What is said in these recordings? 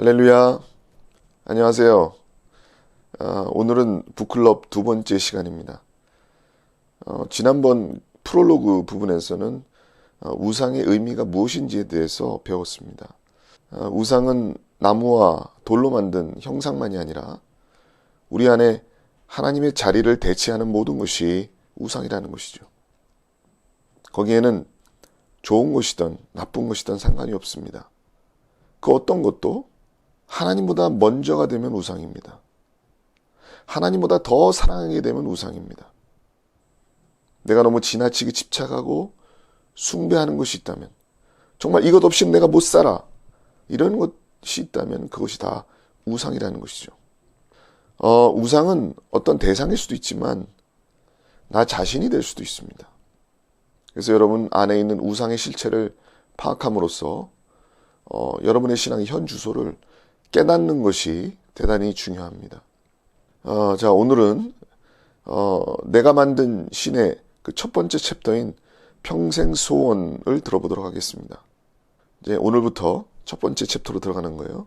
할렐루야. 안녕하세요. 오늘은 북클럽 두 번째 시간입니다. 지난번 프롤로그 부분에서는 우상의 의미가 무엇인지에 대해서 배웠습니다. 우상은 나무와 돌로 만든 형상만이 아니라 우리 안에 하나님의 자리를 대체하는 모든 것이 우상이라는 것이죠. 거기에는 좋은 것이든 나쁜 것이든 상관이 없습니다. 그 어떤 것도 하나님보다 먼저가 되면 우상입니다. 하나님보다 더 사랑하게 되면 우상입니다. 내가 너무 지나치게 집착하고 숭배하는 것이 있다면, 정말 이것 없이는 내가 못 살아, 이런 것이 있다면 그것이 다 우상이라는 것이죠. 우상은 어떤 대상일 수도 있지만 나 자신이 될 수도 있습니다. 그래서 여러분 안에 있는 우상의 실체를 파악함으로써 여러분의 신앙의 현 주소를 깨닫는 것이 대단히 중요합니다. 자, 오늘은 내가 만든 신의 그 첫 번째 챕터인 평생 소원을 들어보도록 하겠습니다. 이제 오늘부터 첫 번째 챕터로 들어가는 거예요.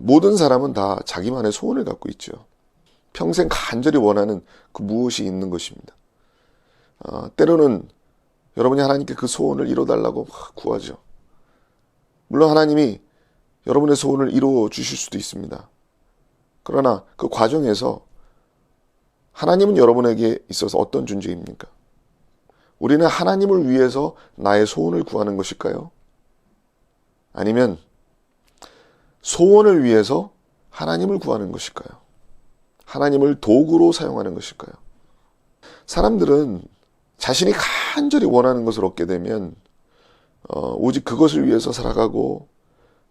모든 사람은 다 자기만의 소원을 갖고 있죠. 평생 간절히 원하는 그 무엇이 있는 것입니다. 때로는 여러분이 하나님께 그 소원을 이뤄달라고 구하죠. 물론 하나님이 여러분의 소원을 이루어 주실 수도 있습니다. 그러나 그 과정에서 하나님은 여러분에게 있어서 어떤 존재입니까? 우리는 하나님을 위해서 나의 소원을 구하는 것일까요? 아니면 소원을 위해서 하나님을 구하는 것일까요? 하나님을 도구로 사용하는 것일까요? 사람들은 자신이 간절히 원하는 것을 얻게 되면 오직 그것을 위해서 살아가고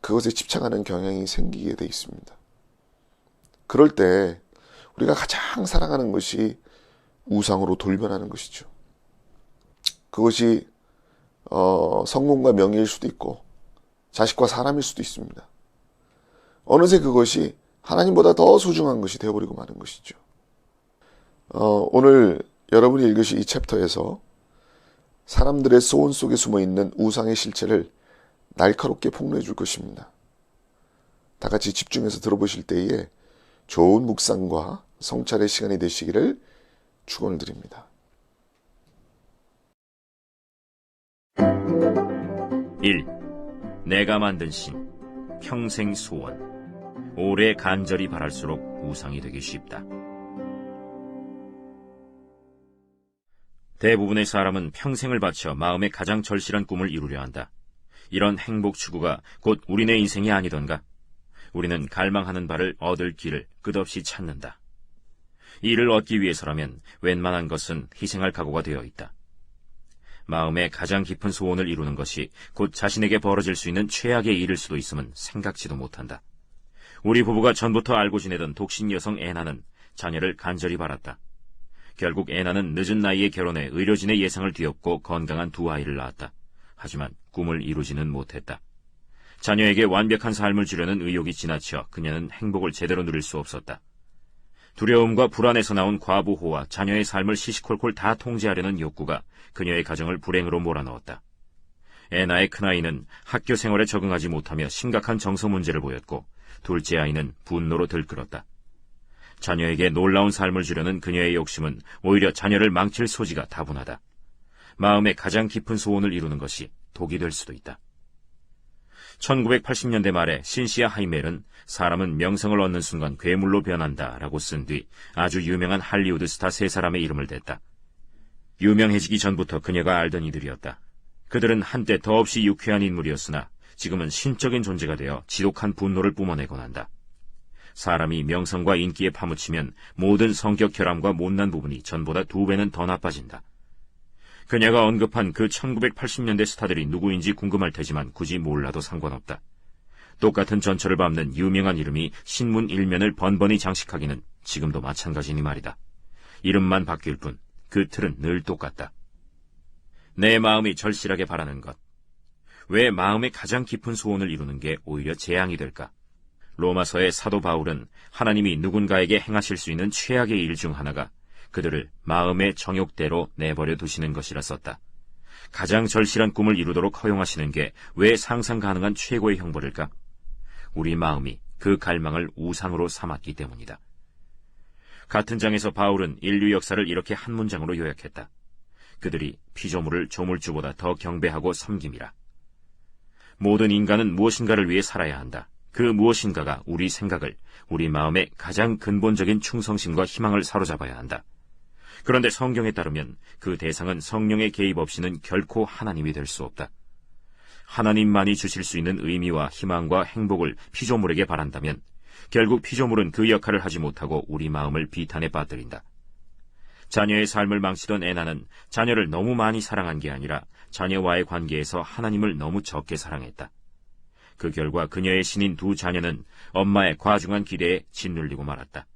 그것에 집착하는 경향이 생기게 돼 있습니다. 그럴 때 우리가 가장 사랑하는 것이 우상으로 돌변하는 것이죠. 그것이 성공과 명예일 수도 있고 자식과 사람일 수도 있습니다. 어느새 그것이 하나님보다 더 소중한 것이 되어버리고 마는 것이죠. 오늘 여러분이 읽으실 이 챕터에서 사람들의 소원 속에 숨어있는 우상의 실체를 날카롭게 폭로해 줄 것입니다. 다 같이 집중해서 들어보실 때에 좋은 묵상과 성찰의 시간이 되시기를 축원을 드립니다. 1. 내가 만든 신, 평생 소원. 오래 간절히 바랄수록 우상이 되기 쉽다. 대부분의 사람은 평생을 바쳐 마음의 가장 절실한 꿈을 이루려 한다. 이런 행복 추구가 곧 우리네 인생이 아니던가? 우리는 갈망하는 바를 얻을 길을 끝없이 찾는다. 이를 얻기 위해서라면 웬만한 것은 희생할 각오가 되어 있다. 마음의 가장 깊은 소원을 이루는 것이 곧 자신에게 벌어질 수 있는 최악의 일일 수도 있음은 생각지도 못한다. 우리 부부가 전부터 알고 지내던 독신 여성 애나는 자녀를 간절히 바랐다. 결국 애나는 늦은 나이에 결혼해 의료진의 예상을 뒤엎고 건강한 두 아이를 낳았다. 하지만 꿈을 이루지는 못했다. 자녀에게 완벽한 삶을 주려는 의욕이 지나쳐 그녀는 행복을 제대로 누릴 수 없었다. 두려움과 불안에서 나온 과부호와 자녀의 삶을 시시콜콜 다 통제하려는 욕구가 그녀의 가정을 불행으로 몰아넣었다. 애나의 큰아이는 학교 생활에 적응하지 못하며 심각한 정서 문제를 보였고 둘째 아이는 분노로 들끓었다. 자녀에게 놀라운 삶을 주려는 그녀의 욕심은 오히려 자녀를 망칠 소지가 다분하다. 마음의 가장 깊은 소원을 이루는 것이 독이 될 수도 있다. 1980년대 말에 신시아 하이멜은 사람은 명성을 얻는 순간 괴물로 변한다 라고 쓴 뒤 아주 유명한 할리우드 스타 세 사람의 이름을 댔다. 유명해지기 전부터 그녀가 알던 이들이었다. 그들은 한때 더없이 유쾌한 인물이었으나 지금은 신적인 존재가 되어 지독한 분노를 뿜어내곤 한다. 사람이 명성과 인기에 파묻히면 모든 성격 결함과 못난 부분이 전보다 2배는 더 나빠진다. 그녀가 언급한 그 1980년대 스타들이 누구인지 궁금할 테지만 굳이 몰라도 상관없다. 똑같은 전철을 밟는 유명한 이름이 신문 일면을 번번이 장식하기는 지금도 마찬가지니 말이다. 이름만 바뀔 뿐 그 틀은 늘 똑같다. 내 마음이 절실하게 바라는 것. 왜 마음의 가장 깊은 소원을 이루는 게 오히려 재앙이 될까? 로마서의 사도 바울은 하나님이 누군가에게 행하실 수 있는 최악의 일 중 하나가 그들을 마음의 정욕대로 내버려 두시는 것이라 썼다. 가장 절실한 꿈을 이루도록 허용하시는 게 왜 상상 가능한 최고의 형벌일까? 우리 마음이 그 갈망을 우상으로 삼았기 때문이다. 같은 장에서 바울은 인류 역사를 이렇게 한 문장으로 요약했다. 그들이 피조물을 조물주보다 더 경배하고 섬김이라. 모든 인간은 무엇인가를 위해 살아야 한다. 그 무엇인가가 우리 생각을, 우리 마음의 가장 근본적인 충성심과 희망을 사로잡아야 한다. 그런데 성경에 따르면 그 대상은 성령의 개입 없이는 결코 하나님이 될 수 없다. 하나님만이 주실 수 있는 의미와 희망과 행복을 피조물에게 바란다면 결국 피조물은 그 역할을 하지 못하고 우리 마음을 비탄에 빠뜨린다. 자녀의 삶을 망치던 애나는 자녀를 너무 많이 사랑한 게 아니라 자녀와의 관계에서 하나님을 너무 적게 사랑했다. 그 결과 그녀의 신인 두 자녀는 엄마의 과중한 기대에 짓눌리고 말았다.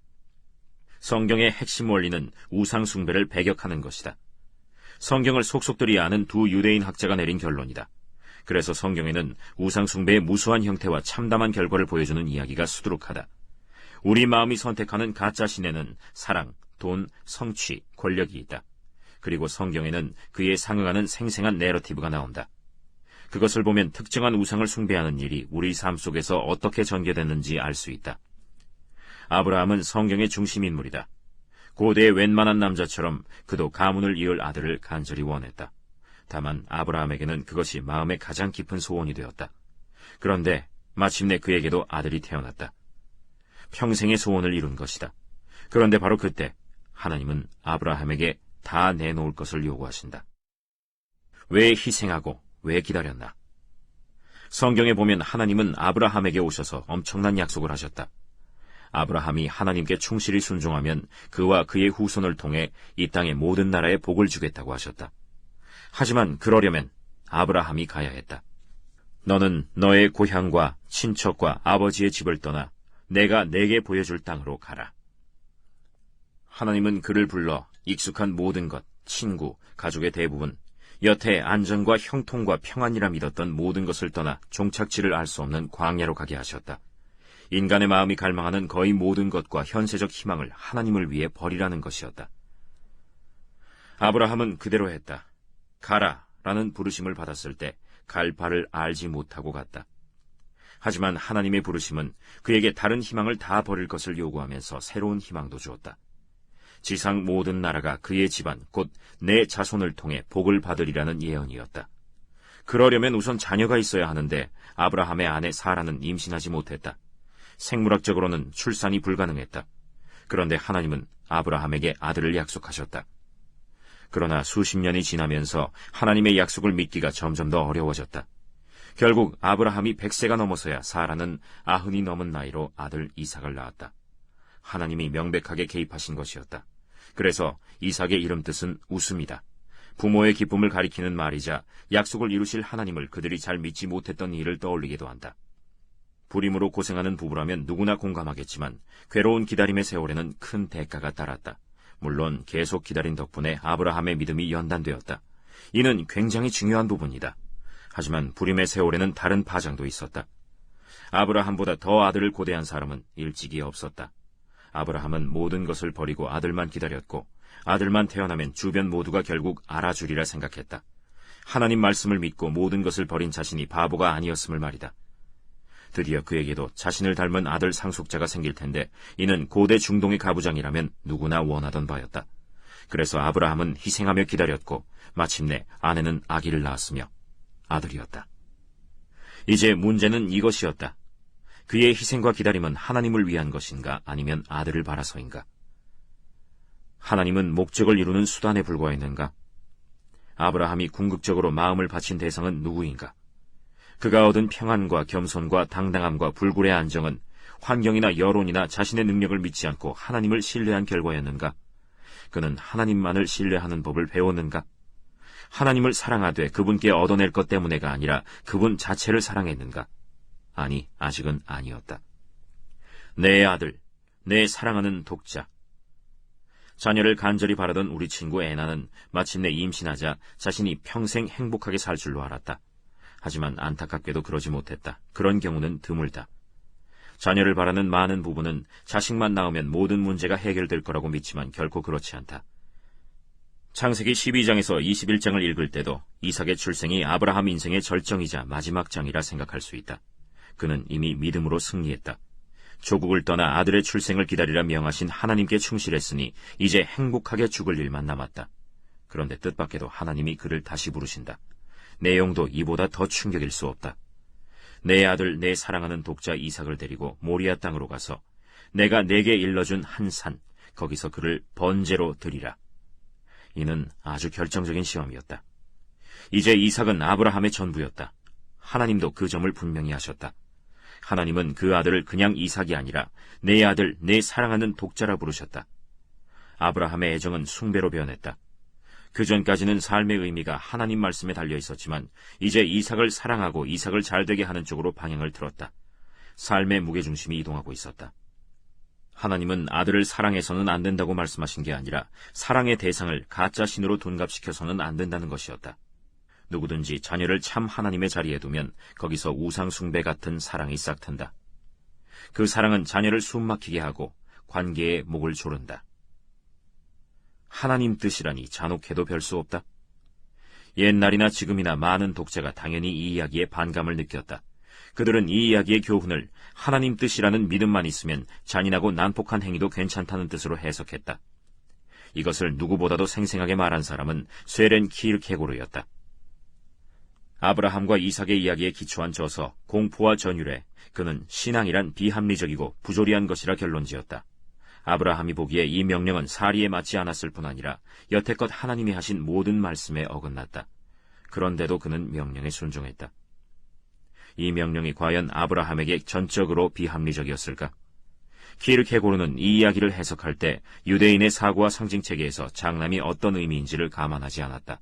성경의 핵심 원리는 우상 숭배를 배격하는 것이다. 성경을 속속들이 아는 두 유대인 학자가 내린 결론이다. 그래서 성경에는 우상 숭배의 무수한 형태와 참담한 결과를 보여주는 이야기가 수두룩하다. 우리 마음이 선택하는 가짜 신에는 사랑, 돈, 성취, 권력이 있다. 그리고 성경에는 그에 상응하는 생생한 내러티브가 나온다. 그것을 보면 특정한 우상을 숭배하는 일이 우리 삶 속에서 어떻게 전개됐는지 알 수 있다. 아브라함은 성경의 중심 인물이다. 고대의 웬만한 남자처럼 그도 가문을 이을 아들을 간절히 원했다. 다만 아브라함에게는 그것이 마음의 가장 깊은 소원이 되었다. 그런데 마침내 그에게도 아들이 태어났다. 평생의 소원을 이룬 것이다. 그런데 바로 그때 하나님은 아브라함에게 다 내놓을 것을 요구하신다. 왜 희생하고 왜 기다렸나? 성경에 보면 하나님은 아브라함에게 오셔서 엄청난 약속을 하셨다. 아브라함이 하나님께 충실히 순종하면 그와 그의 후손을 통해 이 땅의 모든 나라에 복을 주겠다고 하셨다. 하지만 그러려면 아브라함이 가야 했다. 너는 너의 고향과 친척과 아버지의 집을 떠나 내가 내게 보여줄 땅으로 가라. 하나님은 그를 불러 익숙한 모든 것, 친구, 가족의 대부분, 여태 안전과 형통과 평안이라 믿었던 모든 것을 떠나 종착지를 알 수 없는 광야로 가게 하셨다. 인간의 마음이 갈망하는 거의 모든 것과 현세적 희망을 하나님을 위해 버리라는 것이었다. 아브라함은 그대로 했다. 가라 라는 부르심을 받았을 때 갈 바를 알지 못하고 갔다. 하지만 하나님의 부르심은 그에게 다른 희망을 다 버릴 것을 요구하면서 새로운 희망도 주었다. 지상 모든 나라가 그의 집안, 곧 내 자손을 통해 복을 받으리라는 예언이었다. 그러려면 우선 자녀가 있어야 하는데 아브라함의 아내 사라는 임신하지 못했다. 생물학적으로는 출산이 불가능했다. 그런데 하나님은 아브라함에게 아들을 약속하셨다. 그러나 수십 년이 지나면서 하나님의 약속을 믿기가 점점 더 어려워졌다. 결국 아브라함이 100세가 넘어서야 사라는 90이 넘은 나이로 아들 이삭을 낳았다. 하나님이 명백하게 개입하신 것이었다. 그래서 이삭의 이름 뜻은 웃음이다. 부모의 기쁨을 가리키는 말이자 약속을 이루실 하나님을 그들이 잘 믿지 못했던 일을 떠올리기도 한다. 불임으로 고생하는 부부라면 누구나 공감하겠지만 괴로운 기다림의 세월에는 큰 대가가 따랐다. 물론 계속 기다린 덕분에 아브라함의 믿음이 연단되었다. 이는 굉장히 중요한 부분이다. 하지만 불임의 세월에는 다른 파장도 있었다. 아브라함보다 더 아들을 고대한 사람은 일찍이 없었다. 아브라함은 모든 것을 버리고 아들만 기다렸고 아들만 태어나면 주변 모두가 결국 알아주리라 생각했다. 하나님 말씀을 믿고 모든 것을 버린 자신이 바보가 아니었음을 말이다. 드디어 그에게도 자신을 닮은 아들 상속자가 생길 텐데 이는 고대 중동의 가부장이라면 누구나 원하던 바였다. 그래서 아브라함은 희생하며 기다렸고 마침내 아내는 아기를 낳았으며 아들이었다. 이제 문제는 이것이었다. 그의 희생과 기다림은 하나님을 위한 것인가 아니면 아들을 바라서인가? 하나님은 목적을 이루는 수단에 불과했는가? 아브라함이 궁극적으로 마음을 바친 대상은 누구인가? 그가 얻은 평안과 겸손과 당당함과 불굴의 안정은 환경이나 여론이나 자신의 능력을 믿지 않고 하나님을 신뢰한 결과였는가? 그는 하나님만을 신뢰하는 법을 배웠는가? 하나님을 사랑하되 그분께 얻어낼 것 때문에가 아니라 그분 자체를 사랑했는가? 아니, 아직은 아니었다. 내 아들, 내 사랑하는 독자. 자녀를 간절히 바라던 우리 친구 애나는 마침내 임신하자 자신이 평생 행복하게 살 줄로 알았다. 하지만 안타깝게도 그러지 못했다. 그런 경우는 드물다. 자녀를 바라는 많은 부부는 자식만 낳으면 모든 문제가 해결될 거라고 믿지만 결코 그렇지 않다. 창세기 12장에서 21장을 읽을 때도 이삭의 출생이 아브라함 인생의 절정이자 마지막 장이라 생각할 수 있다. 그는 이미 믿음으로 승리했다. 조국을 떠나 아들의 출생을 기다리라 명하신 하나님께 충실했으니 이제 행복하게 죽을 일만 남았다. 그런데 뜻밖에도 하나님이 그를 다시 부르신다. 내용도 이보다 더 충격일 수 없다. 내 아들, 내 사랑하는 독자 이삭을 데리고 모리아 땅으로 가서 내가 내게 일러준 한 산, 거기서 그를 번제로 드리라. 이는 아주 결정적인 시험이었다. 이제 이삭은 아브라함의 전부였다. 하나님도 그 점을 분명히 하셨다. 하나님은 그 아들을 그냥 이삭이 아니라 내 아들, 내 사랑하는 독자라 부르셨다. 아브라함의 애정은 숭배로 변했다. 그 전까지는 삶의 의미가 하나님 말씀에 달려 있었지만 이제 이삭을 사랑하고 이삭을 잘되게 하는 쪽으로 방향을 틀었다. 삶의 무게중심이 이동하고 있었다. 하나님은 아들을 사랑해서는 안 된다고 말씀하신 게 아니라 사랑의 대상을 가짜 신으로 둔갑시켜서는 안 된다는 것이었다. 누구든지 자녀를 참 하나님의 자리에 두면 거기서 우상 숭배 같은 사랑이 싹튼다. 그 사랑은 자녀를 숨막히게 하고 관계에 목을 조른다. 하나님 뜻이라니 잔혹해도 별 수 없다. 옛날이나 지금이나 많은 독자가 당연히 이 이야기에 반감을 느꼈다. 그들은 이 이야기의 교훈을 하나님 뜻이라는 믿음만 있으면 잔인하고 난폭한 행위도 괜찮다는 뜻으로 해석했다. 이것을 누구보다도 생생하게 말한 사람은 쇠렌 키르케고르였다. 아브라함과 이삭의 이야기에 기초한 저서 공포와 전율에 그는 신앙이란 비합리적이고 부조리한 것이라 결론지었다. 아브라함이 보기에 이 명령은 사리에 맞지 않았을 뿐 아니라 여태껏 하나님이 하신 모든 말씀에 어긋났다. 그런데도 그는 명령에 순종했다. 이 명령이 과연 아브라함에게 전적으로 비합리적이었을까? 키르케고르는 이 이야기를 해석할 때 유대인의 사고와 상징체계에서 장남이 어떤 의미인지를 감안하지 않았다.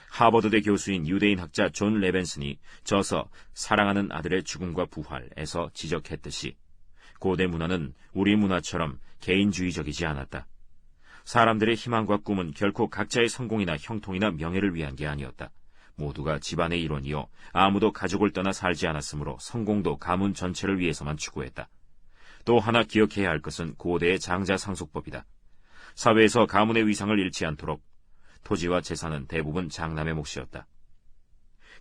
하버드대 교수인 유대인 학자 존 레벤슨이 저서 사랑하는 아들의 죽음과 부활에서 지적했듯이 고대 문화는 우리 문화처럼 개인주의적이지 않았다. 사람들의 희망과 꿈은 결코 각자의 성공이나 형통이나 명예를 위한 게 아니었다. 모두가 집안의 일원이요 아무도 가족을 떠나 살지 않았으므로 성공도 가문 전체를 위해서만 추구했다. 또 하나 기억해야 할 것은 고대의 장자 상속법이다. 사회에서 가문의 위상을 잃지 않도록 토지와 재산은 대부분 장남의 몫이었다.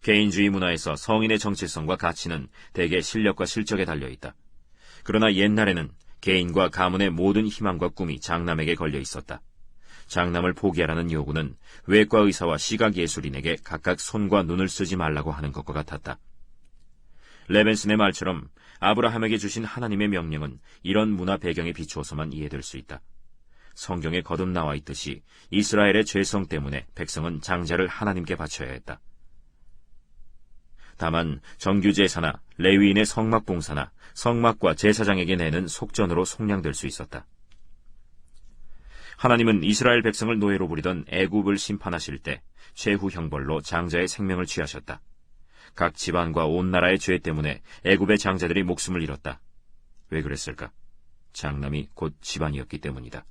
개인주의 문화에서 성인의 정체성과 가치는 대개 실력과 실적에 달려있다. 그러나 옛날에는 개인과 가문의 모든 희망과 꿈이 장남에게 걸려 있었다. 장남을 포기하라는 요구는 외과 의사와 시각예술인에게 각각 손과 눈을 쓰지 말라고 하는 것과 같았다. 레벤슨의 말처럼 아브라함에게 주신 하나님의 명령은 이런 문화 배경에 비추어서만 이해될 수 있다. 성경에 거듭 나와 있듯이 이스라엘의 죄성 때문에 백성은 장자를 하나님께 바쳐야 했다. 다만 정규제사나 레위인의 성막봉사나 성막과 제사장에게 내는 속전으로 속량될 수 있었다. 하나님은 이스라엘 백성을 노예로 부리던 애굽을 심판하실 때 최후 형벌로 장자의 생명을 취하셨다. 각 집안과 온 나라의 죄 때문에 애굽의 장자들이 목숨을 잃었다. 왜 그랬을까? 장남이 곧 집안이었기 때문이다.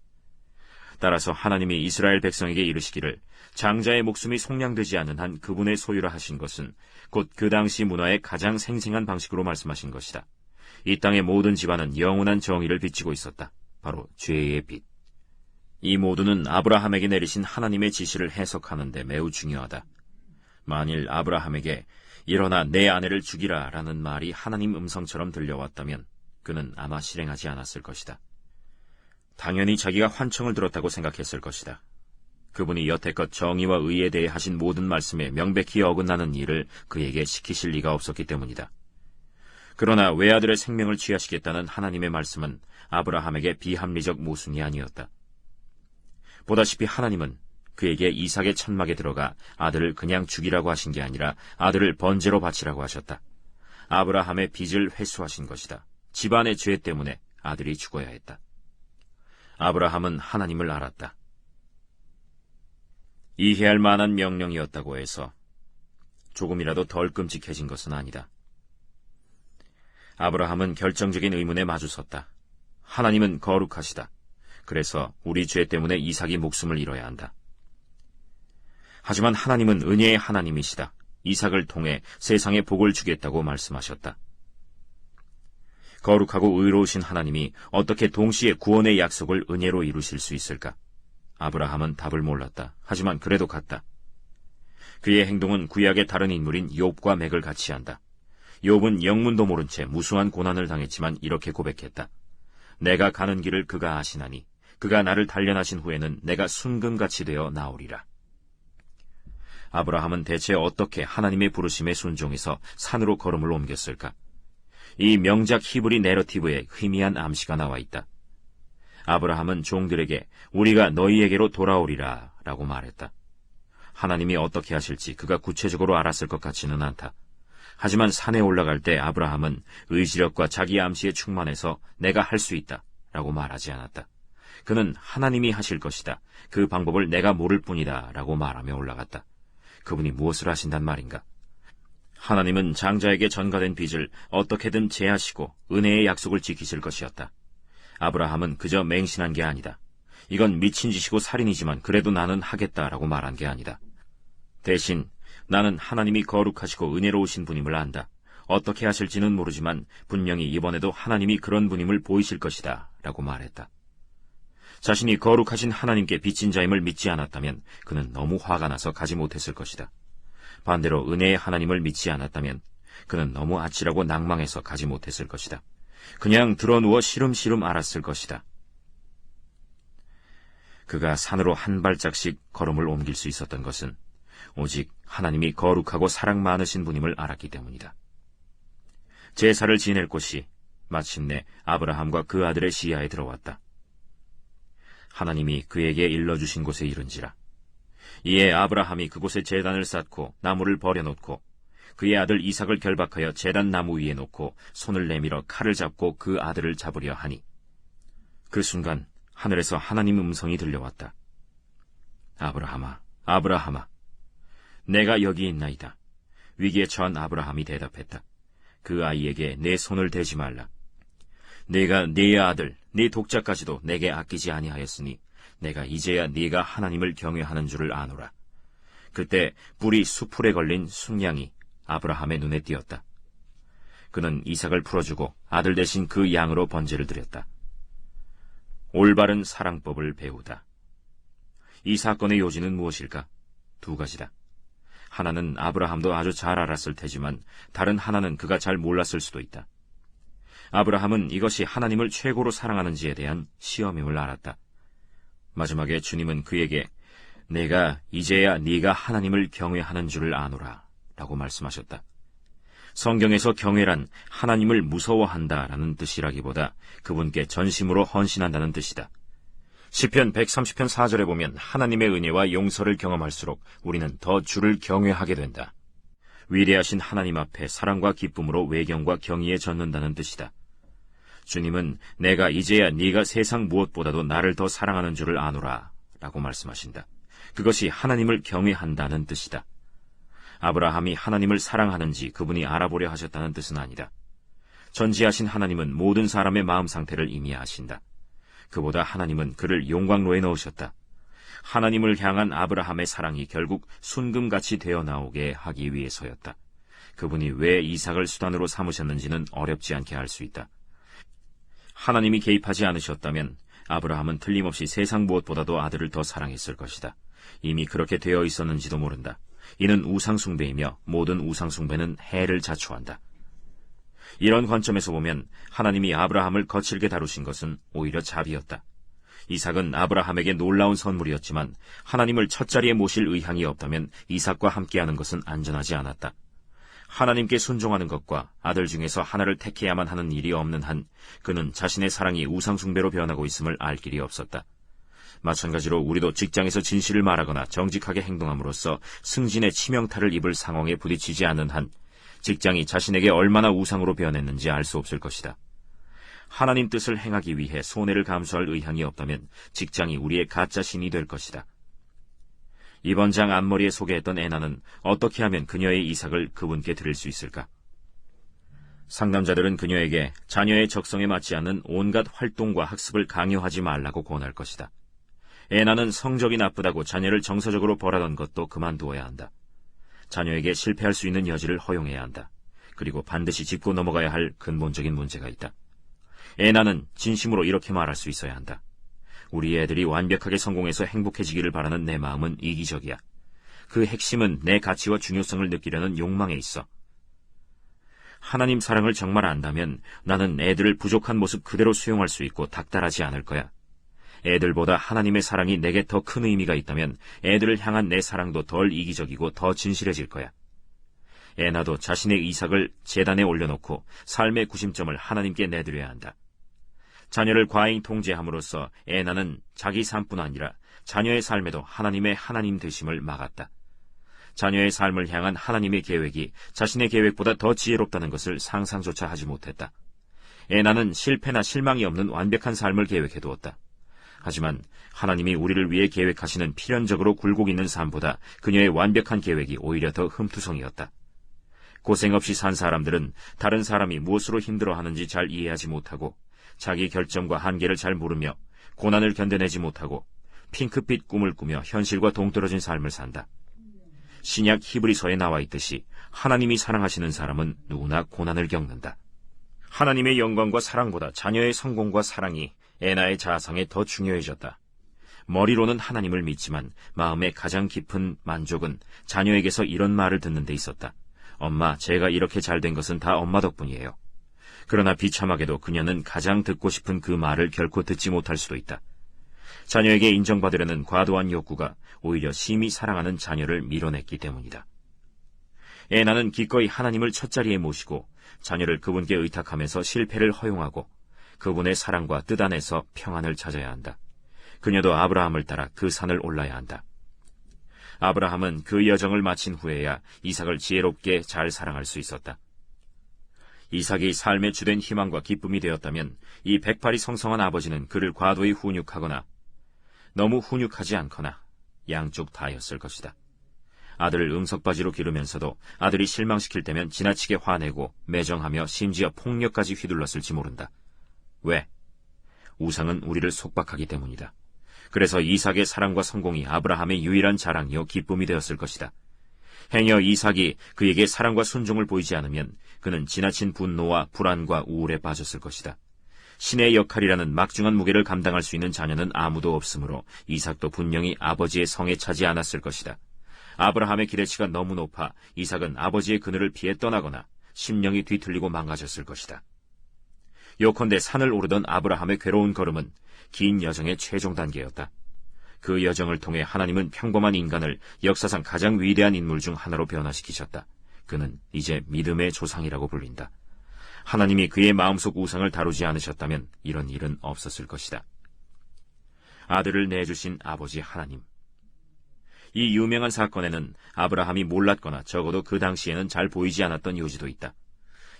따라서 하나님이 이스라엘 백성에게 이르시기를 장자의 목숨이 속량되지 않는 한 그분의 소유라 하신 것은 곧 그 당시 문화의 가장 생생한 방식으로 말씀하신 것이다. 이 땅의 모든 집안은 영원한 정의를 비치고 있었다. 바로 죄의 빛. 이 모두는 아브라함에게 내리신 하나님의 지시를 해석하는 데 매우 중요하다. 만일 아브라함에게 일어나 내 아내를 죽이라 라는 말이 하나님 음성처럼 들려왔다면 그는 아마 실행하지 않았을 것이다. 당연히 자기가 환청을 들었다고 생각했을 것이다. 그분이 여태껏 정의와 의에 대해 하신 모든 말씀에 명백히 어긋나는 일을 그에게 시키실 리가 없었기 때문이다. 그러나 외아들의 생명을 취하시겠다는 하나님의 말씀은 아브라함에게 비합리적 모순이 아니었다. 보다시피 하나님은 그에게 이삭의 천막에 들어가 아들을 그냥 죽이라고 하신 게 아니라 아들을 번제로 바치라고 하셨다. 아브라함의 빚을 회수하신 것이다. 집안의 죄 때문에 아들이 죽어야 했다. 아브라함은 하나님을 알았다. 이해할 만한 명령이었다고 해서 조금이라도 덜 끔찍해진 것은 아니다. 아브라함은 결정적인 의문에 마주섰다. 하나님은 거룩하시다. 그래서 우리 죄 때문에 이삭이 목숨을 잃어야 한다. 하지만 하나님은 은혜의 하나님이시다. 이삭을 통해 세상에 복을 주겠다고 말씀하셨다. 거룩하고 의로우신 하나님이 어떻게 동시에 구원의 약속을 은혜로 이루실 수 있을까? 아브라함은 답을 몰랐다. 하지만 그래도 갔다. 그의 행동은 구약의 다른 인물인 욥과 맥을 같이 한다. 욥은 영문도 모른 채 무수한 고난을 당했지만 이렇게 고백했다. 내가 가는 길을 그가 아시나니 그가 나를 단련하신 후에는 내가 순금같이 되어 나오리라. 아브라함은 대체 어떻게 하나님의 부르심에 순종해서 산으로 걸음을 옮겼을까? 이 명작 히브리 내러티브에 희미한 암시가 나와 있다. 아브라함은 종들에게 우리가 너희에게로 돌아오리라 라고 말했다. 하나님이 어떻게 하실지 그가 구체적으로 알았을 것 같지는 않다. 하지만 산에 올라갈 때 아브라함은 의지력과 자기 암시에 충만해서 내가 할 수 있다 라고 말하지 않았다. 그는 하나님이 하실 것이다. 그 방법을 내가 모를 뿐이다 라고 말하며 올라갔다. 그분이 무엇을 하신단 말인가? 하나님은 장자에게 전가된 빚을 어떻게든 제하시고 은혜의 약속을 지키실 것이었다. 아브라함은 그저 맹신한 게 아니다. 이건 미친 짓이고 살인이지만 그래도 나는 하겠다라고 말한 게 아니다. 대신 나는 하나님이 거룩하시고 은혜로우신 분임을 안다. 어떻게 하실지는 모르지만 분명히 이번에도 하나님이 그런 분임을 보이실 것이다 라고 말했다. 자신이 거룩하신 하나님께 빚진 자임을 믿지 않았다면 그는 너무 화가 나서 가지 못했을 것이다. 반대로 은혜의 하나님을 믿지 않았다면 그는 너무 아찔하고 낭망해서 가지 못했을 것이다. 그냥 드러누워 시름시름 앓았을 것이다. 그가 산으로 한 발짝씩 걸음을 옮길 수 있었던 것은 오직 하나님이 거룩하고 사랑 많으신 분임을 알았기 때문이다. 제사를 지낼 곳이 마침내 아브라함과 그 아들의 시야에 들어왔다. 하나님이 그에게 일러주신 곳에 이른지라. 이에 아브라함이 그곳에 제단을 쌓고 나무를 버려놓고 그의 아들 이삭을 결박하여 제단 나무 위에 놓고 손을 내밀어 칼을 잡고 그 아들을 잡으려 하니 그 순간 하늘에서 하나님 음성이 들려왔다. 아브라함아, 아브라함아, 내가 여기 있나이다. 위기에 처한 아브라함이 대답했다. 그 아이에게 내 손을 대지 말라. 내가 네 아들, 네 독자까지도 내게 아끼지 아니하였으니 내가 이제야 네가 하나님을 경외하는 줄을 아노라. 그때 뿔이 수풀에 걸린 순양이 아브라함의 눈에 띄었다. 그는 이삭을 풀어주고 아들 대신 그 양으로 번제를 드렸다. 올바른 사랑법을 배우다. 이 사건의 요지는 무엇일까? 두 가지다. 하나는 아브라함도 아주 잘 알았을 테지만 다른 하나는 그가 잘 몰랐을 수도 있다. 아브라함은 이것이 하나님을 최고로 사랑하는지에 대한 시험임을 알았다. 마지막에 주님은 그에게 내가 이제야 네가 하나님을 경외하는 줄을 아노라 라고 말씀하셨다. 성경에서 경외란 하나님을 무서워한다라는 뜻이라기보다 그분께 전심으로 헌신한다는 뜻이다. 시편 130편 4절에 보면 하나님의 은혜와 용서를 경험할수록 우리는 더 주를 경외하게 된다. 위대하신 하나님 앞에 사랑과 기쁨으로 외경과 경의에 젖는다는 뜻이다. 주님은 내가 이제야 네가 세상 무엇보다도 나를 더 사랑하는 줄을 아노라 라고 말씀하신다. 그것이 하나님을 경외한다는 뜻이다. 아브라함이 하나님을 사랑하는지 그분이 알아보려 하셨다는 뜻은 아니다. 전지하신 하나님은 모든 사람의 마음 상태를 이미 아신다. 그보다 하나님은 그를 용광로에 넣으셨다. 하나님을 향한 아브라함의 사랑이 결국 순금같이 되어 나오게 하기 위해서였다. 그분이 왜 이삭을 수단으로 삼으셨는지는 어렵지 않게 알 수 있다. 하나님이 개입하지 않으셨다면 아브라함은 틀림없이 세상 무엇보다도 아들을 더 사랑했을 것이다. 이미 그렇게 되어 있었는지도 모른다. 이는 우상숭배이며 모든 우상숭배는 해를 자초한다. 이런 관점에서 보면 하나님이 아브라함을 거칠게 다루신 것은 오히려 자비였다. 이삭은 아브라함에게 놀라운 선물이었지만 하나님을 첫자리에 모실 의향이 없다면 이삭과 함께하는 것은 안전하지 않았다. 하나님께 순종하는 것과 아들 중에서 하나를 택해야만 하는 일이 없는 한 그는 자신의 사랑이 우상숭배로 변하고 있음을 알 길이 없었다. 마찬가지로 우리도 직장에서 진실을 말하거나 정직하게 행동함으로써 승진의 치명타를 입을 상황에 부딪히지 않는 한 직장이 자신에게 얼마나 우상으로 변했는지 알 수 없을 것이다. 하나님 뜻을 행하기 위해 손해를 감수할 의향이 없다면 직장이 우리의 가짜 신이 될 것이다. 이번 장 앞머리에 소개했던 에나는 어떻게 하면 그녀의 이삭을 그분께 드릴 수 있을까? 상담자들은 그녀에게 자녀의 적성에 맞지 않는 온갖 활동과 학습을 강요하지 말라고 권할 것이다. 에나는 성적이 나쁘다고 자녀를 정서적으로 벌하던 것도 그만두어야 한다. 자녀에게 실패할 수 있는 여지를 허용해야 한다. 그리고 반드시 짚고 넘어가야 할 근본적인 문제가 있다. 에나는 진심으로 이렇게 말할 수 있어야 한다. 우리 애들이 완벽하게 성공해서 행복해지기를 바라는 내 마음은 이기적이야. 그 핵심은 내 가치와 중요성을 느끼려는 욕망에 있어. 하나님 사랑을 정말 안다면 나는 애들을 부족한 모습 그대로 수용할 수 있고 닥달하지 않을 거야. 애들보다 하나님의 사랑이 내게 더 큰 의미가 있다면 애들을 향한 내 사랑도 덜 이기적이고 더 진실해질 거야. 에나도 자신의 이삭을 제단에 올려놓고 삶의 구심점을 하나님께 내드려야 한다. 자녀를 과잉 통제함으로써 에나는 자기 삶뿐 아니라 자녀의 삶에도 하나님의 하나님 되심을 막았다. 자녀의 삶을 향한 하나님의 계획이 자신의 계획보다 더 지혜롭다는 것을 상상조차 하지 못했다. 에나는 실패나 실망이 없는 완벽한 삶을 계획해두었다. 하지만 하나님이 우리를 위해 계획하시는 필연적으로 굴곡 있는 삶보다 그녀의 완벽한 계획이 오히려 더 흠투성이었다. 고생 없이 산 사람들은 다른 사람이 무엇으로 힘들어하는지 잘 이해하지 못하고 자기 결점과 한계를 잘 모르며 고난을 견뎌내지 못하고 핑크빛 꿈을 꾸며 현실과 동떨어진 삶을 산다. 신약 히브리서에 나와 있듯이 하나님이 사랑하시는 사람은 누구나 고난을 겪는다. 하나님의 영광과 사랑보다 자녀의 성공과 사랑이 에나의 자아상에 더 중요해졌다. 머리로는 하나님을 믿지만 마음의 가장 깊은 만족은 자녀에게서 이런 말을 듣는 데 있었다. 엄마, 제가 이렇게 잘된 것은 다 엄마 덕분이에요. 그러나 비참하게도 그녀는 가장 듣고 싶은 그 말을 결코 듣지 못할 수도 있다. 자녀에게 인정받으려는 과도한 욕구가 오히려 심히 사랑하는 자녀를 밀어냈기 때문이다. 에나는 기꺼이 하나님을 첫자리에 모시고 자녀를 그분께 의탁하면서 실패를 허용하고 그분의 사랑과 뜻 안에서 평안을 찾아야 한다. 그녀도 아브라함을 따라 그 산을 올라야 한다. 아브라함은 그 여정을 마친 후에야 이삭을 지혜롭게 잘 사랑할 수 있었다. 이삭이 삶의 주된 희망과 기쁨이 되었다면 이 108이 성성한 아버지는 그를 과도히 훈육하거나 너무 훈육하지 않거나 양쪽 다였을 것이다. 아들을 응석바지로 기르면서도 아들이 실망시킬 때면 지나치게 화내고 매정하며 심지어 폭력까지 휘둘렀을지 모른다. 왜? 우상은 우리를 속박하기 때문이다. 그래서 이삭의 사랑과 성공이 아브라함의 유일한 자랑이요 기쁨이 되었을 것이다. 행여 이삭이 그에게 사랑과 순종을 보이지 않으면 그는 지나친 분노와 불안과 우울에 빠졌을 것이다. 신의 역할이라는 막중한 무게를 감당할 수 있는 자녀는 아무도 없으므로 이삭도 분명히 아버지의 성에 차지 않았을 것이다. 아브라함의 기대치가 너무 높아 이삭은 아버지의 그늘을 피해 떠나거나 심령이 뒤틀리고 망가졌을 것이다. 요컨대 산을 오르던 아브라함의 괴로운 걸음은 긴 여정의 최종 단계였다. 그 여정을 통해 하나님은 평범한 인간을 역사상 가장 위대한 인물 중 하나로 변화시키셨다. 그는 이제 믿음의 조상이라고 불린다. 하나님이 그의 마음속 우상을 다루지 않으셨다면 이런 일은 없었을 것이다. 아들을 내주신 아버지 하나님. 이 유명한 사건에는 아브라함이 몰랐거나 적어도 그 당시에는 잘 보이지 않았던 요지도 있다.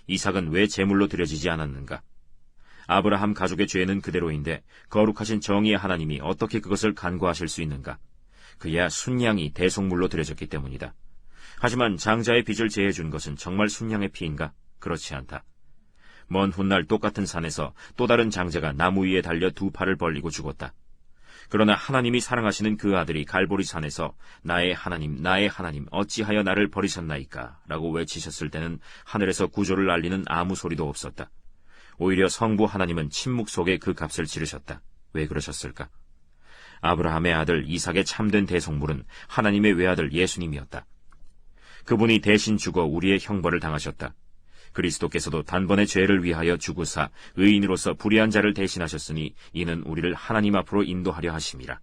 이삭은 왜 제물로 드려지지 않았는가? 아브라함 가족의 죄는 그대로인데 거룩하신 정의의 하나님이 어떻게 그것을 간과하실 수 있는가? 그야 순양이 대속물로 드려졌기 때문이다. 하지만 장자의 빚을 제해준 것은 정말 순양의 피인가? 그렇지 않다. 먼 훗날 똑같은 산에서 또 다른 장자가 나무 위에 달려 두 팔을 벌리고 죽었다. 그러나 하나님이 사랑하시는 그 아들이 갈보리 산에서 나의 하나님, 어찌하여 나를 버리셨나이까? 라고 외치셨을 때는 하늘에서 구조를 알리는 아무 소리도 없었다. 오히려 성부 하나님은 침묵 속에 그 값을 치르셨다. 왜 그러셨을까? 아브라함의 아들 이삭의 참된 대속물은 하나님의 외아들 예수님이었다. 그분이 대신 죽어 우리의 형벌을 당하셨다. 그리스도께서도 단번에 죄를 위하여 죽으사 의인으로서 불의한 자를 대신하셨으니 이는 우리를 하나님 앞으로 인도하려 하심이라.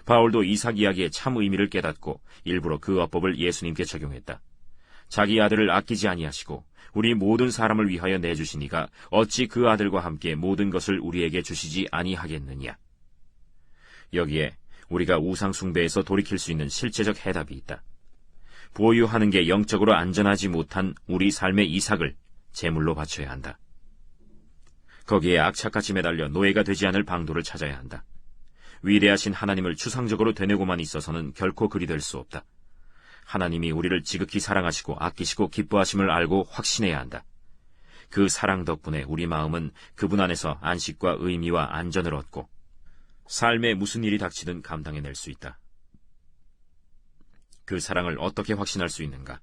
바울도 이삭 이야기의 참 의미를 깨닫고 일부러 그 어법을 예수님께 적용했다. 자기 아들을 아끼지 아니하시고 우리 모든 사람을 위하여 내주시니가 어찌 그 아들과 함께 모든 것을 우리에게 주시지 아니하겠느냐. 여기에 우리가 우상 숭배에서 돌이킬 수 있는 실제적 해답이 있다. 보유하는 게 영적으로 안전하지 못한 우리 삶의 이삭을 제물로 바쳐야 한다. 거기에 악착같이 매달려 노예가 되지 않을 방도를 찾아야 한다. 위대하신 하나님을 추상적으로 되뇌고만 있어서는 결코 그리 될 수 없다. 하나님이 우리를 지극히 사랑하시고 아끼시고 기뻐하심을 알고 확신해야 한다. 그 사랑 덕분에 우리 마음은 그분 안에서 안식과 의미와 안전을 얻고 삶에 무슨 일이 닥치든 감당해낼 수 있다. 그 사랑을 어떻게 확신할 수 있는가?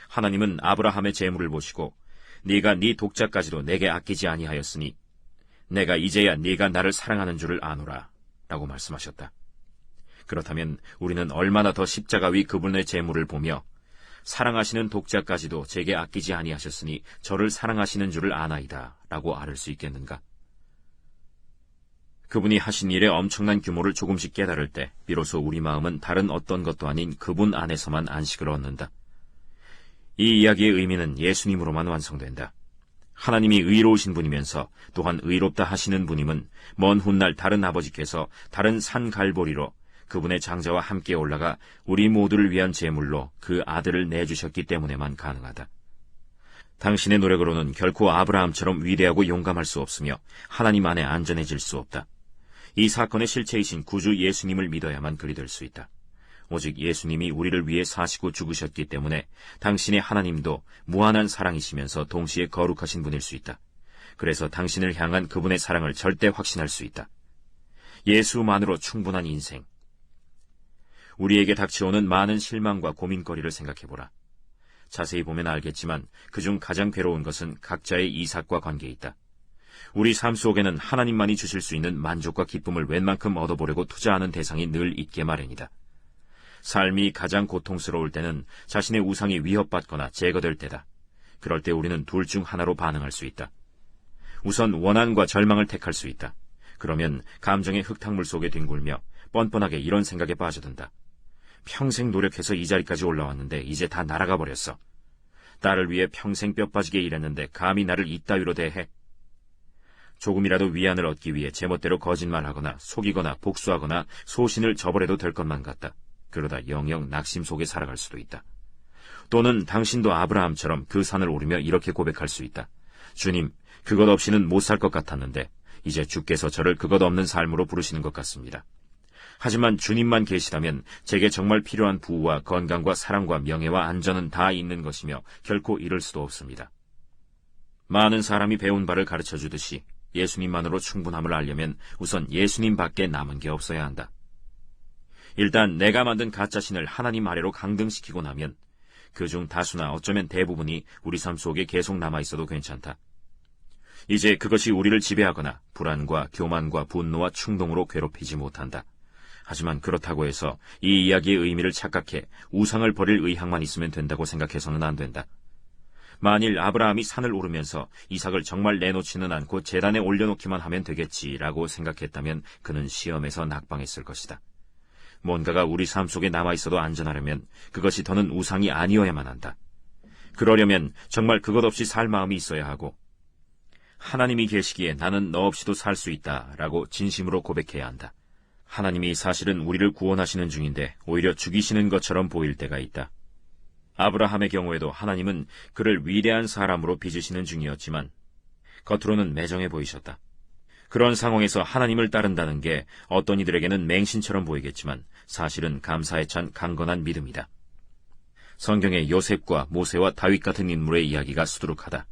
하나님은 아브라함의 재물을 보시고 네가 네 독자까지도 내게 아끼지 아니하였으니 내가 이제야 네가 나를 사랑하는 줄을 아노라 라고 말씀하셨다. 그렇다면 우리는 얼마나 더 십자가 위 그분의 재물을 보며 사랑하시는 독자까지도 제게 아끼지 아니하셨으니 저를 사랑하시는 줄을 아나이다 라고 아를 수 있겠는가? 그분이 하신 일의 엄청난 규모를 조금씩 깨달을 때 비로소 우리 마음은 다른 어떤 것도 아닌 그분 안에서만 안식을 얻는다. 이 이야기의 의미는 예수님으로만 완성된다. 하나님이 의로우신 분이면서 또한 의롭다 하시는 분임은 먼 훗날 다른 아버지께서 다른 산 갈보리로 그분의 장자와 함께 올라가 우리 모두를 위한 제물로 그 아들을 내주셨기 때문에만 가능하다. 당신의 노력으로는 결코 아브라함처럼 위대하고 용감할 수 없으며 하나님 안에 안전해질 수 없다. 이 사건의 실체이신 구주 예수님을 믿어야만 그리 될 수 있다. 오직 예수님이 우리를 위해 사시고 죽으셨기 때문에 당신의 하나님도 무한한 사랑이시면서 동시에 거룩하신 분일 수 있다. 그래서 당신을 향한 그분의 사랑을 절대 확신할 수 있다. 예수만으로 충분한 인생. 우리에게 닥쳐오는 많은 실망과 고민거리를 생각해보라. 자세히 보면 알겠지만 그중 가장 괴로운 것은 각자의 이삭과 관계에 있다. 우리 삶 속에는 하나님만이 주실 수 있는 만족과 기쁨을 웬만큼 얻어보려고 투자하는 대상이 늘 있게 마련이다. 삶이 가장 고통스러울 때는 자신의 우상이 위협받거나 제거될 때다. 그럴 때 우리는 둘 중 하나로 반응할 수 있다. 우선 원한과 절망을 택할 수 있다. 그러면 감정의 흙탕물 속에 뒹굴며 뻔뻔하게 이런 생각에 빠져든다. 평생 노력해서 이 자리까지 올라왔는데 이제 다 날아가 버렸어. 딸을 위해 평생 뼈 빠지게 일했는데 감히 나를 이따위로 대해? 조금이라도 위안을 얻기 위해 제멋대로 거짓말하거나 속이거나 복수하거나 소신을 저버려도 될 것만 같다. 그러다 영영 낙심 속에 살아갈 수도 있다. 또는 당신도 아브라함처럼 그 산을 오르며 이렇게 고백할 수 있다. 주님, 그것 없이는 못 살 것 같았는데 이제 주께서 저를 그것 없는 삶으로 부르시는 것 같습니다. 하지만 주님만 계시다면 제게 정말 필요한 부와 건강과 사랑과 명예와 안전은 다 있는 것이며 결코 잃을 수도 없습니다. 많은 사람이 배운 바를 가르쳐주듯이 예수님만으로 충분함을 알려면 우선 예수님밖에 남은 게 없어야 한다. 일단 내가 만든 가짜신을 하나님 아래로 강등시키고 나면 그중 다수나 어쩌면 대부분이 우리 삶 속에 계속 남아있어도 괜찮다. 이제 그것이 우리를 지배하거나 불안과 교만과 분노와 충동으로 괴롭히지 못한다. 하지만 그렇다고 해서 이 이야기의 의미를 착각해 우상을 버릴 의향만 있으면 된다고 생각해서는 안 된다. 만일 아브라함이 산을 오르면서 이삭을 정말 내놓지는 않고 제단에 올려놓기만 하면 되겠지라고 생각했다면 그는 시험에서 낙방했을 것이다. 뭔가가 우리 삶 속에 남아있어도 안전하려면 그것이 더는 우상이 아니어야만 한다. 그러려면 정말 그것 없이 살 마음이 있어야 하고 하나님이 계시기에 나는 너 없이도 살 수 있다라고 진심으로 고백해야 한다. 하나님이 사실은 우리를 구원하시는 중인데 오히려 죽이시는 것처럼 보일 때가 있다. 아브라함의 경우에도 하나님은 그를 위대한 사람으로 빚으시는 중이었지만 겉으로는 매정해 보이셨다. 그런 상황에서 하나님을 따른다는 게 어떤 이들에게는 맹신처럼 보이겠지만 사실은 감사에 찬 강건한 믿음이다. 성경에 요셉과 모세와 다윗 같은 인물의 이야기가 수두룩하다.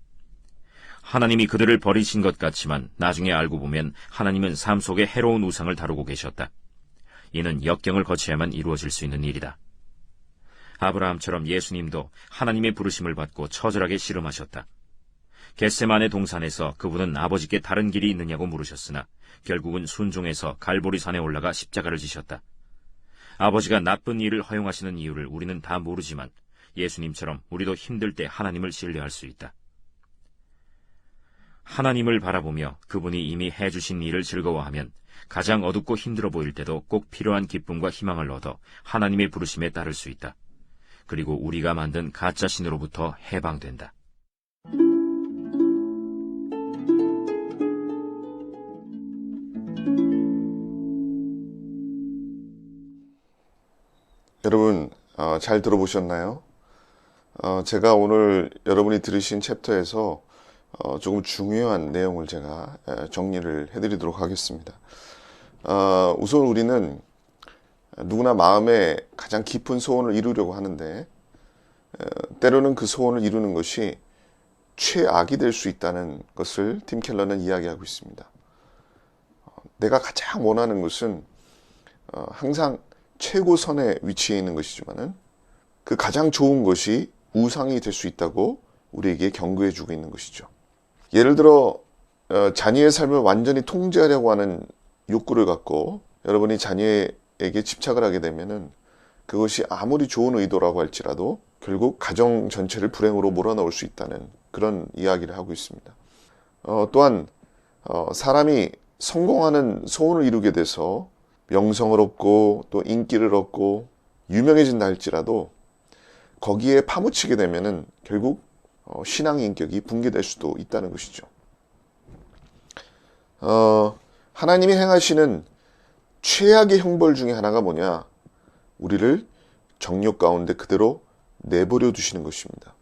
하나님이 그들을 버리신 것 같지만 나중에 알고 보면 하나님은 삶 속에 해로운 우상을 다루고 계셨다. 이는 역경을 거쳐야만 이루어질 수 있는 일이다. 아브라함처럼 예수님도 하나님의 부르심을 받고 처절하게 씨름하셨다. 겟세마네 동산에서 그분은 아버지께 다른 길이 있느냐고 물으셨으나 결국은 순종해서 갈보리산에 올라가 십자가를 지셨다. 아버지가 나쁜 일을 허용하시는 이유를 우리는 다 모르지만 예수님처럼 우리도 힘들 때 하나님을 신뢰할 수 있다. 하나님을 바라보며 그분이 이미 해주신 일을 즐거워하면 가장 어둡고 힘들어 보일 때도 꼭 필요한 기쁨과 희망을 얻어 하나님의 부르심에 따를 수 있다. 그리고 우리가 만든 가짜신으로부터 해방된다. 여러분 잘 들어보셨나요? 제가 오늘 여러분이 들으신 챕터에서 조금 중요한 내용을 제가 정리를 해드리도록 하겠습니다. 우선 우리는 누구나 마음에 가장 깊은 소원을 이루려고 하는데 때로는 그 소원을 이루는 것이 최악이 될 수 있다는 것을 팀 켈러는 이야기하고 있습니다. 내가 가장 원하는 것은 항상 최고선에 위치해 있는 것이지만은 그 가장 좋은 것이 우상이 될 수 있다고 우리에게 경고해 주고 있는 것이죠. 예를 들어 자녀의 삶을 완전히 통제하려고 하는 욕구를 갖고 여러분이 자녀에게 집착을 하게 되면은 그것이 아무리 좋은 의도라고 할지라도 결국 가정 전체를 불행으로 몰아넣을 수 있다는 그런 이야기를 하고 있습니다. 또한 사람이 성공하는 소원을 이루게 돼서 명성을 얻고 또 인기를 얻고 유명해진다 할지라도 거기에 파묻히게 되면은 결국 신앙의 인격이 붕괴될 수도 있다는 것이죠. 하나님이 행하시는 최악의 형벌 중에 하나가 뭐냐? 우리를 정욕 가운데 그대로 내버려 두시는 것입니다.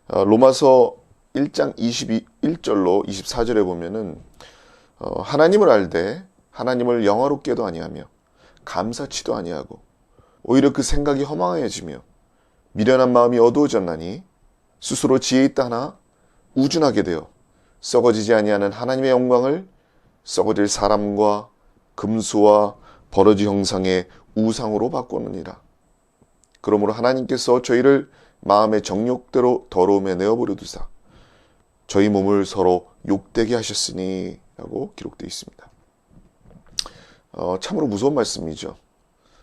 로마서 1장 21절로 24절에 보면은 하나님을 알되 하나님을 영화롭게도 아니하며 감사치도 아니하고 오히려 그 생각이 허망해지며 미련한 마음이 어두워졌나니 스스로 지혜 있다 하나 우준하게 되어 썩어지지 아니하는 하나님의 영광을 썩어질 사람과 금수와 버러지 형상의 우상으로 바꾸느니라. 그러므로 하나님께서 저희를 마음의 정욕대로 더러움에 내어버려 두사 저희 몸을 서로 욕되게 하셨으니 라고 기록되어 있습니다. 참으로 무서운 말씀이죠.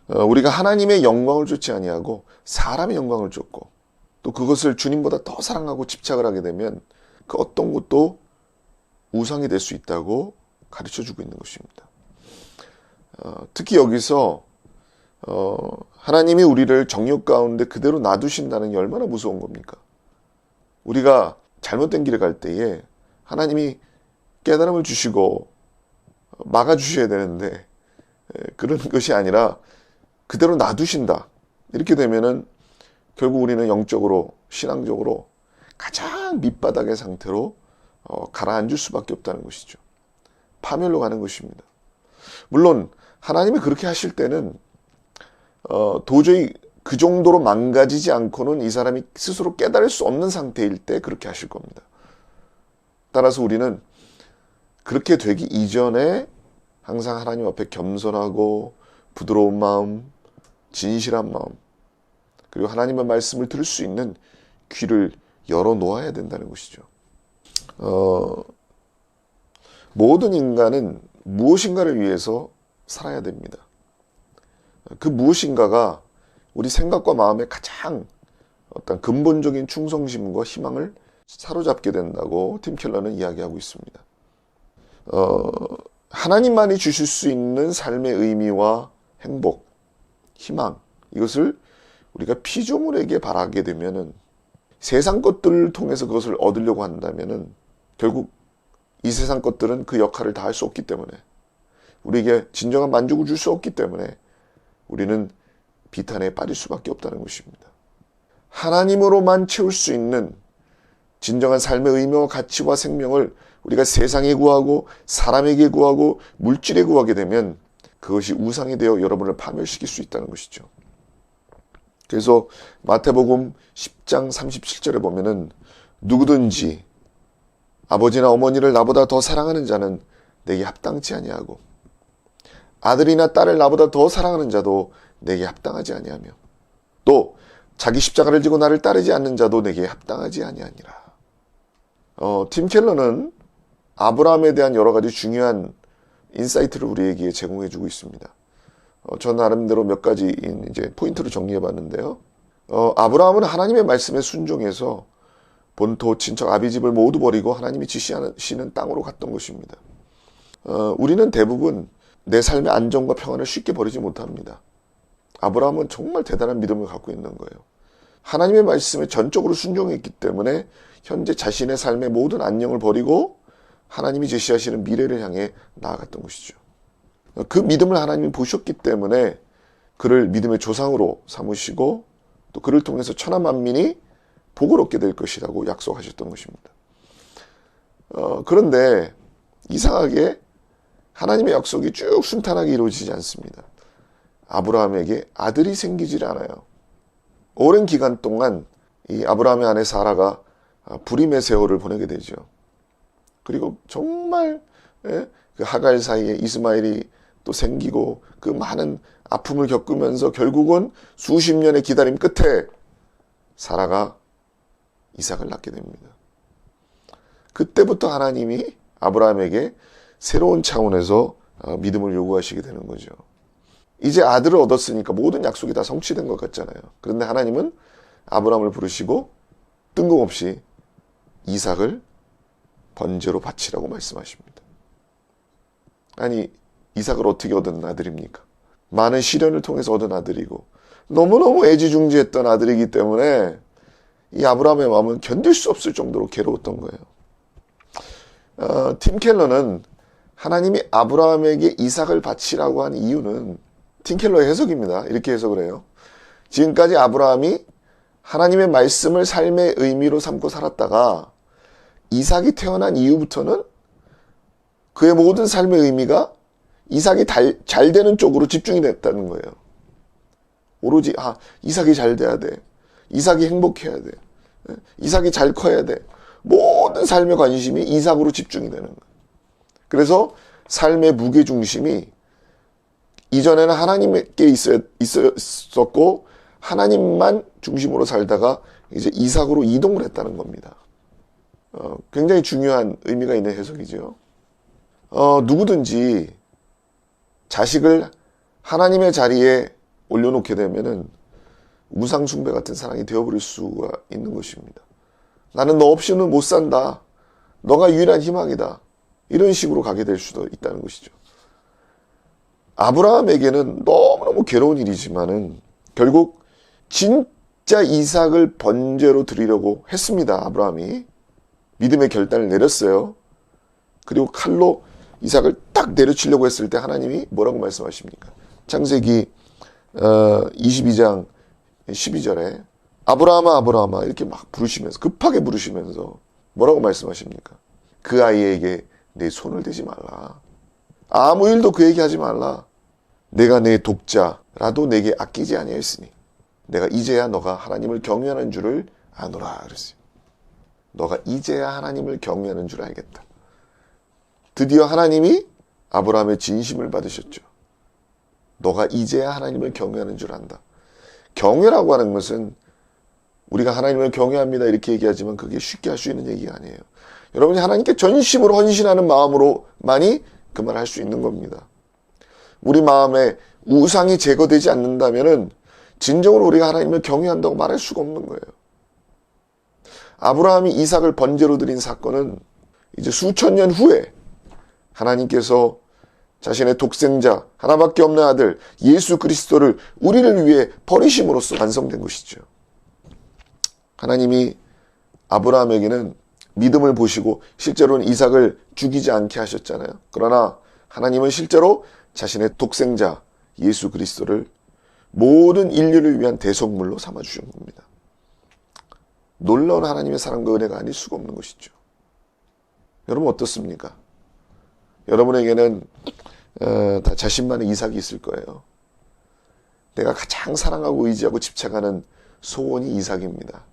우리가 하나님의 영광을 쫓지 아니하고 사람의 영광을 쫓고 또 그것을 주님보다 더 사랑하고 집착을 하게 되면 그 어떤 것도 우상이 될 수 있다고 가르쳐주고 있는 것입니다. 특히 여기서 하나님이 우리를 정욕 가운데 그대로 놔두신다는 게 얼마나 무서운 겁니까? 우리가 잘못된 길을 갈 때에 하나님이 깨달음을 주시고 막아주셔야 되는데 그런 것이 아니라 그대로 놔두신다. 이렇게 되면은 결국 우리는 영적으로 신앙적으로 가장 밑바닥의 상태로 가라앉을 수밖에 없다는 것이죠. 파멸로 가는 것입니다. 물론 하나님이 그렇게 하실 때는 도저히 그 정도로 망가지지 않고는 이 사람이 스스로 깨달을 수 없는 상태일 때 그렇게 하실 겁니다. 따라서 우리는 그렇게 되기 이전에 항상 하나님 앞에 겸손하고 부드러운 마음, 진실한 마음, 그리고 하나님의 말씀을 들을 수 있는 귀를 열어놓아야 된다는 것이죠. 모든 인간은 무엇인가를 위해서 살아야 됩니다. 그 무엇인가가 우리 생각과 마음의 가장 어떤 근본적인 충성심과 희망을 사로잡게 된다고 팀 켈러는 이야기하고 있습니다. 하나님만이 주실 수 있는 삶의 의미와 행복, 희망, 이것을 우리가 피조물에게 바라게 되면은 세상 것들을 통해서 그것을 얻으려고 한다면은 결국 이 세상 것들은 그 역할을 다 할 수 없기 때문에 우리에게 진정한 만족을 줄 수 없기 때문에 우리는 비탄에 빠질 수밖에 없다는 것입니다. 하나님으로만 채울 수 있는 진정한 삶의 의미와 가치와 생명을 우리가 세상에 구하고 사람에게 구하고 물질에 구하게 되면 그것이 우상이 되어 여러분을 파멸시킬 수 있다는 것이죠. 그래서 마태복음 10장 37절에 보면은 누구든지 아버지나 어머니를 나보다 더 사랑하는 자는 내게 합당치 아니하고 아들이나 딸을 나보다 더 사랑하는 자도 내게 합당하지 아니하며 또 자기 십자가를 지고 나를 따르지 않는 자도 내게 합당하지 아니하니라. 팀 켈러는 아브라함에 대한 여러 가지 중요한 인사이트를 우리에게 제공해 주고 있습니다. 저 나름대로 몇 가지 이제 포인트를 정리해 봤는데요. 아브라함은 하나님의 말씀에 순종해서 본토, 친척, 아비집을 모두 버리고 하나님이 지시하시는 땅으로 갔던 것입니다. 우리는 대부분 내 삶의 안정과 평안을 쉽게 버리지 못합니다. 아브라함은 정말 대단한 믿음을 갖고 있는 거예요. 하나님의 말씀에 전적으로 순종했기 때문에 현재 자신의 삶의 모든 안녕을 버리고 하나님이 제시하시는 미래를 향해 나아갔던 것이죠. 그 믿음을 하나님이 보셨기 때문에 그를 믿음의 조상으로 삼으시고 또 그를 통해서 천하 만민이 복을 얻게 될 것이라고 약속하셨던 것입니다. 그런데 이상하게 하나님의 약속이 쭉 순탄하게 이루어지지 않습니다. 아브라함에게 아들이 생기질 않아요. 오랜 기간 동안 이 아브라함의 아내 사라가 불임의 세월을 보내게 되죠. 그리고 정말 그 하갈 사이에 이스마엘이 또 생기고 그 많은 아픔을 겪으면서 결국은 수십 년의 기다림 끝에 사라가 이삭을 낳게 됩니다. 그때부터 하나님이 아브라함에게 새로운 차원에서 믿음을 요구하시게 되는 거죠. 이제 아들을 얻었으니까 모든 약속이 다 성취된 것 같잖아요. 그런데 하나님은 아브라함을 부르시고 뜬금없이 이삭을 번제로 바치라고 말씀하십니다. 아니, 이삭을 어떻게 얻은 아들입니까? 많은 시련을 통해서 얻은 아들이고 너무너무 애지중지했던 아들이기 때문에 이 아브라함의 마음은 견딜 수 없을 정도로 괴로웠던 거예요. 팀 켈러는 하나님이 아브라함에게 이삭을 바치라고 한 이유는 팀 켈러의 해석입니다. 이렇게 해석을 해요. 지금까지 아브라함이 하나님의 말씀을 삶의 의미로 삼고 살았다가 이삭이 태어난 이후부터는 그의 모든 삶의 의미가 이삭이 잘 되는 쪽으로 집중이 됐다는 거예요. 오로지 이삭이 잘 돼야 돼. 이삭이 행복해야 돼. 이삭이 잘 커야 돼. 모든 삶의 관심이 이삭으로 집중이 되는 거예요. 그래서 삶의 무게중심이 이전에는 하나님께 있었고 하나님만 중심으로 살다가 이제 이삭으로 이동을 했다는 겁니다. 굉장히 중요한 의미가 있는 해석이죠. 누구든지 자식을 하나님의 자리에 올려놓게 되면은 우상숭배 같은 사랑이 되어버릴 수가 있는 것입니다. 나는 너 없이는 못 산다. 너가 유일한 희망이다. 이런 식으로 가게 될 수도 있다는 것이죠. 아브라함에게는 너무너무 괴로운 일이지만은 결국 진짜 이삭을 번제로 드리려고 했습니다. 아브라함이 믿음의 결단을 내렸어요. 그리고 칼로 이삭을 딱 내려치려고 했을 때 하나님이 뭐라고 말씀하십니까? 창세기 22장 12절에 아브라함아 아브라함아 이렇게 막 부르시면서 급하게 부르시면서 뭐라고 말씀하십니까? 그 아이에게 내 손을 대지 말라. 아무 일도 그에게 하지 말라. 내가 내 독자라도 내게 아끼지 아니하였으니 내가 이제야 너가 하나님을 경외하는 줄을 아노라 그랬어요. 너가 이제야 하나님을 경외하는 줄 알겠다. 드디어 하나님이 아브라함의 진심을 받으셨죠. 너가 이제야 하나님을 경외하는 줄 안다. 경외라고 하는 것은 우리가 하나님을 경외합니다 이렇게 얘기하지만 그게 쉽게 할 수 있는 얘기가 아니에요. 여러분이 하나님께 전심으로 헌신하는 마음으로만이 그 말을 할 수 있는 겁니다. 우리 마음에 우상이 제거되지 않는다면은 진정으로 우리가 하나님을 경외한다고 말할 수가 없는 거예요. 아브라함이 이삭을 번제로 드린 사건은 이제 수천 년 후에 하나님께서 자신의 독생자 하나밖에 없는 아들 예수 그리스도를 우리를 위해 버리심으로써 완성된 것이죠. 하나님이 아브라함에게는 믿음을 보시고 실제로는 이삭을 죽이지 않게 하셨잖아요. 그러나 하나님은 실제로 자신의 독생자 예수 그리스도를 모든 인류를 위한 대속물로 삼아주신 겁니다. 놀라운 하나님의 사랑과 은혜가 아닐 수가 없는 것이죠. 여러분 어떻습니까? 여러분에게는 다 자신만의 이삭이 있을 거예요. 내가 가장 사랑하고 의지하고 집착하는 소원이 이삭입니다.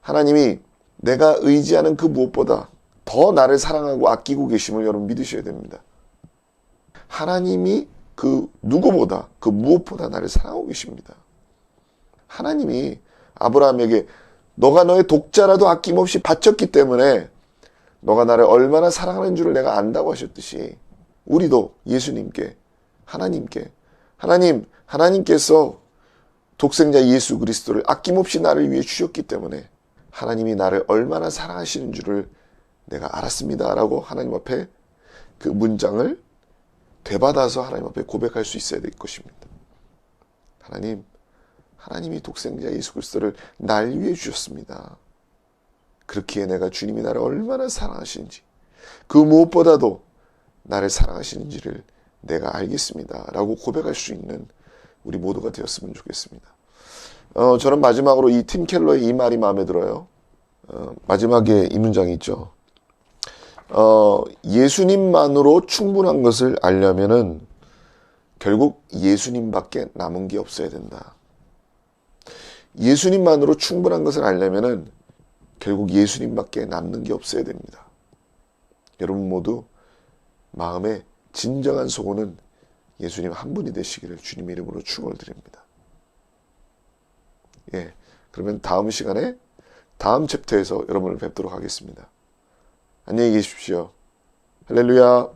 하나님이 내가 의지하는 그 무엇보다 더 나를 사랑하고 아끼고 계심을 여러분 믿으셔야 됩니다. 하나님이 그 누구보다 그 무엇보다 나를 사랑하고 계십니다. 하나님이 아브라함에게 너가 너의 독자라도 아낌없이 바쳤기 때문에 너가 나를 얼마나 사랑하는 줄을 내가 안다고 하셨듯이 우리도 예수님께 하나님께서 독생자 예수 그리스도를 아낌없이 나를 위해 주셨기 때문에 하나님이 나를 얼마나 사랑하시는 줄을 내가 알았습니다 라고 하나님 앞에 그 문장을 되받아서 하나님 앞에 고백할 수 있어야 될 것입니다. 하나님이 독생자 예수 그리스도를 날 위해 주셨습니다. 그렇기에 내가 주님이 나를 얼마나 사랑하시는지 그 무엇보다도 나를 사랑하시는지를 내가 알겠습니다 라고 고백할 수 있는 우리 모두가 되었으면 좋겠습니다. 저는 마지막으로 이 팀 켈러의 이 말이 마음에 들어요. 마지막에 이 문장이 있죠. 예수님만으로 충분한 것을 알려면은 결국 예수님밖에 남은 게 없어야 된다. 예수님만으로 충분한 것을 알려면은 결국 예수님밖에 남는 게 없어야 됩니다. 여러분 모두 마음의 진정한 소원은 예수님 한 분이 되시기를 주님의 이름으로 축원을 드립니다. 그러면 다음 시간에 다음 챕터에서 여러분을 뵙도록 하겠습니다. 안녕히 계십시오. 할렐루야.